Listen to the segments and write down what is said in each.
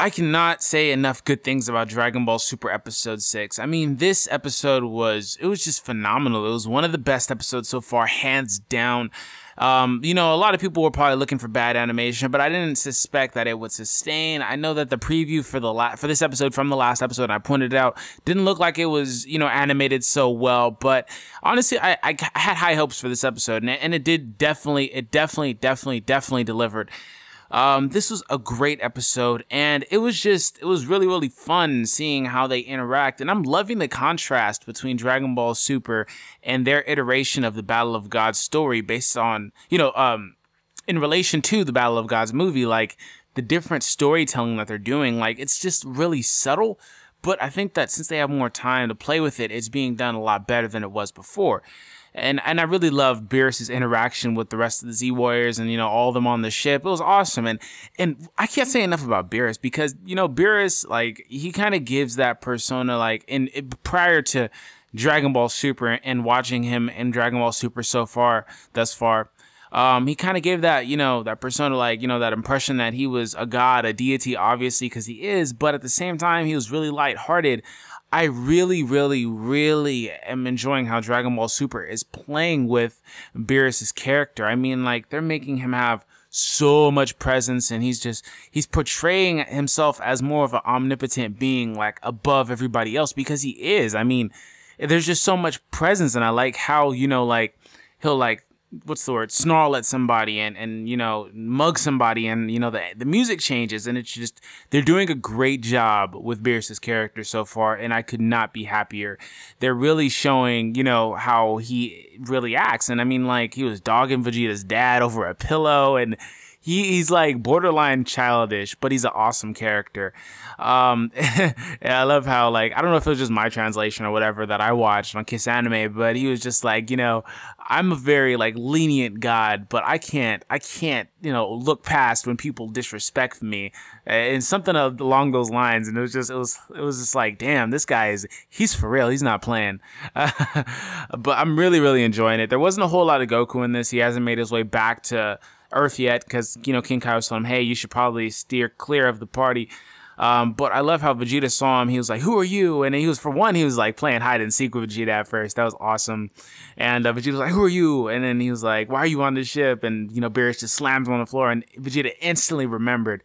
I cannot say enough good things about Dragon Ball Super Episode 6. I mean, this episode was just phenomenal. It was one of the best episodes so far, hands down. You know, a lot of people were probably looking for bad animation, but I didn't suspect that it would sustain. I know that the preview for this episode from the last episode, I pointed it out, didn't look like it was, you know, animated so well. But honestly, I had high hopes for this episode, and it did definitely delivered. This was a great episode, and it was really, really fun seeing how they interact, and I'm loving the contrast between Dragon Ball Super and their iteration of the Battle of Gods story based on, you know, in relation to the Battle of Gods movie, like, the different storytelling that they're doing, like, it's just really subtle, but I think that since they have more time to play with it, it's being done a lot better than it was before. And I really love Beerus's interaction with the rest of the Z Warriors and, you know, all of them on the ship. It was awesome. And I can't say enough about Beerus because, you know, Beerus, like, he kind of gives that persona, like, prior to Dragon Ball Super and watching him in Dragon Ball Super thus far, he kind of gave that, you know, that persona, like, you know, that impression that he was a god, a deity, obviously, because he is, but at the same time, he was really lighthearted. I really am enjoying how Dragon Ball Super is playing with Beerus's character. I mean, like, they're making him have so much presence, and he's portraying himself as more of an omnipotent being, like, above everybody else, because he is. I mean, there's just so much presence, and I like how, you know, like, he'll, like, what's the word, snarl at somebody and you know, mug somebody, and, you know, the music changes, and it's just, they're doing a great job with Beerus's character so far, and I could not be happier. They're really showing, you know, how he really acts, and I mean, like, he was dogging Vegeta's dad over a pillow, and he's like borderline childish, but he's an awesome character. And I love how, like, I don't know if it was just my translation or whatever that I watched on Kiss Anime, but he was just like, you know, I'm a very, like, lenient god, but I can't, you know, look past when people disrespect me, and something along those lines. And it was just like, damn, this guy he's for real. He's not playing. But I'm really enjoying it. There wasn't a whole lot of Goku in this. He hasn't made his way back to Earth yet, because, you know, King Kai was telling him, hey, you should probably steer clear of the party. But I love how Vegeta saw him. He was like, who are you? And he was like playing hide and seek with Vegeta at first. That was awesome. And Vegeta was like, who are you? And then he was like, why are you on this ship? And, you know, Beerus just slams him on the floor, and Vegeta instantly remembered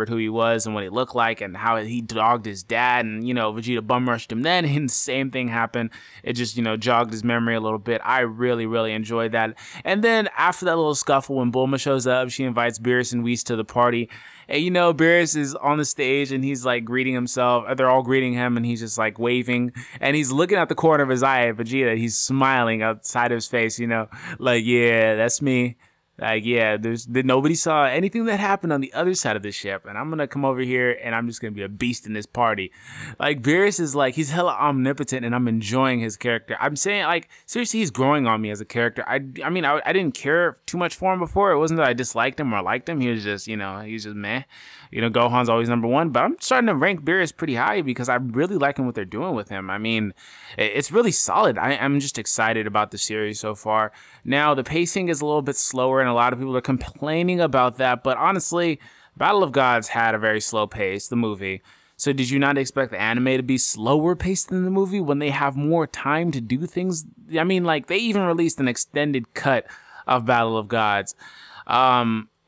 who he was and what he looked like and how he dogged his dad, and, you know, Vegeta bum rushed him then, and the same thing happened. It just, you know, jogged his memory a little bit. I really enjoyed that. And then after that little scuffle, when Bulma shows up, she invites Beerus and Whis to the party, and, you know, Beerus is on the stage and he's like greeting himself. They're all greeting him, and he's just like waving, and he's looking at the corner of his eye at Vegeta. He's smiling outside of his face, you know, like, yeah, that's me. Like, yeah, nobody saw anything that happened on the other side of the ship, and I'm gonna come over here and I'm just gonna be a beast in this party. Like, Beerus is like, he's hella omnipotent, and I'm enjoying his character. I'm saying, like, seriously, he's growing on me as a character. I mean, I didn't care too much for him before. It wasn't that I disliked him or liked him. He was just, you know, he's just meh. You know, Gohan's always #1, but I'm starting to rank Beerus pretty high because I really liking what they're doing with him. I mean, it's really solid. I'm just excited about the series so far. Now, the pacing is a little bit slower, and a lot of people are complaining about that, but honestly, Battle of Gods had a very slow pace, the movie. So did you not expect the anime to be slower paced than the movie when they have more time to do things? I mean, like, they even released an extended cut of Battle of Gods.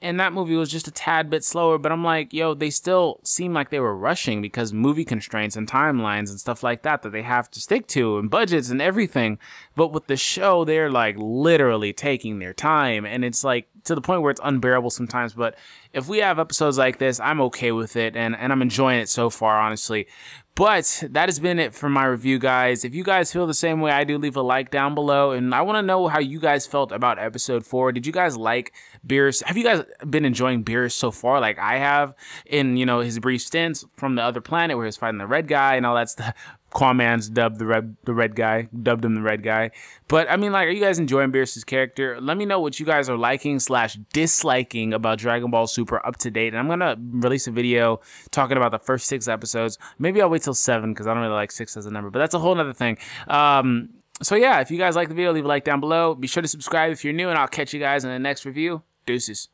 And that movie was just a tad bit slower, but I'm like, yo, they still seem like they were rushing because movie constraints and timelines and stuff like that they have to stick to, and budgets and everything. But with the show, they're like literally taking their time, and it's like to the point where it's unbearable sometimes. But if we have episodes like this, I'm okay with it, and I'm enjoying it so far, honestly. But that has been it for my review, guys. If you guys feel the same way I do, leave a like down below. And I want to know how you guys felt about episode 4. Did you guys like Beerus? Have you guys been enjoying Beerus so far like I have in, you know, his brief stints from the other planet where he was fighting the red guy and all that stuff? Quaman's dubbed the red guy, dubbed him the red guy. But I mean, like, are you guys enjoying Beerus's character? Let me know what you guys are liking / disliking about Dragon Ball Super up to date. And I'm gonna release a video talking about the first 6 episodes. Maybe I'll wait till 7 because I don't really like 6 as a number, but that's a whole nother thing. So yeah, if you guys like the video, leave a like down below. Be sure to subscribe if you're new, and I'll catch you guys in the next review. Deuces.